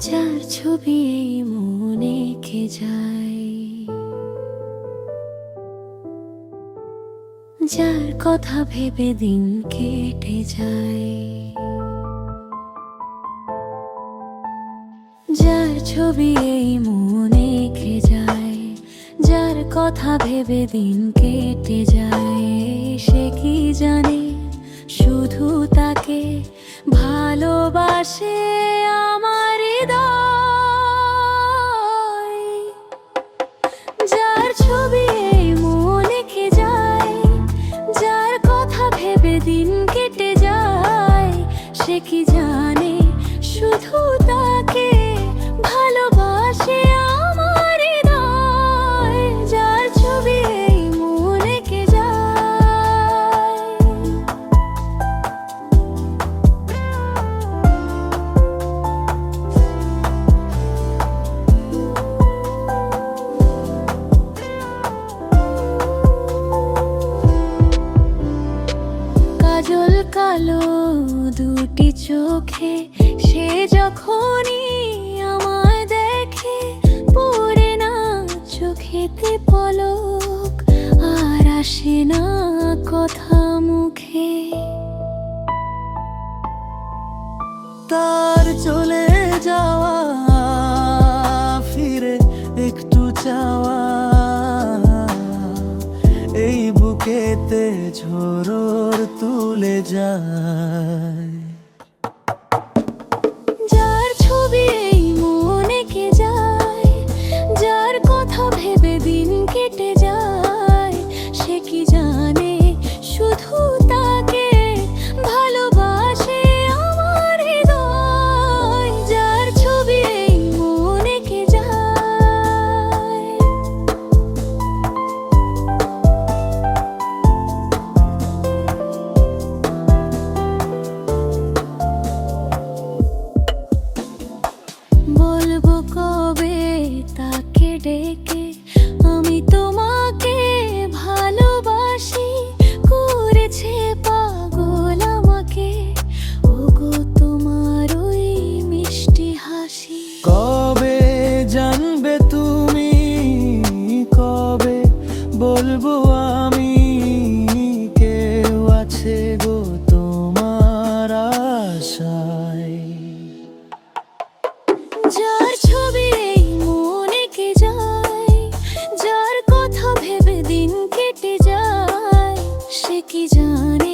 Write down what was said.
যার ছবি এই মনে কে যায়, যার কথা ভেবে দিন কেটে যায়, যার ছবি এই মনে কে যায়, যার কথা ভেবে দিন কেটে যায়। সে কি জানে শুধু তাকে ভালোবাসে আমার হৃদয়, যার ছবি এই মনে কে যায়, যার কথা ভেবে দিন কেটে যায়। সে কি জানে শুধু তাকে ভালোবাসে আমার হৃদয়, যার ছবি এই মনে কে যায়। কাজল কালো দুটি চোখে সে যখনই আমায় দেখে, পড়ে না চোখেতে পলক, আর আসে না কথা মুখে। তার চলে যাওয়া, ফিরে একটু চাওয়া, এই বুকেতে ঝড় তুলে যায়। যার ছবি এই মনে কে যায়, যার কথা ভেবে দিন কেটে যায়। সে কি জানে শুধু তাকে ভালোবাসে আমার হৃদয়, যার ছবি এই মনে কে যায়। বলবো কবে তাকে ডেকে আমি তোমাকে ভালোবাসি, করেছে পাগল আমাকে ওগো তোমার ওই মিষ্টি হাসি। কবে জানবে তুমি, কবে বলবো আমি, কেউ আছে গো তোমার আশায়। যার ছবি এই মনে কে যায়, যার কথা ভেবে দিন কেটে যায়। সে কি জানে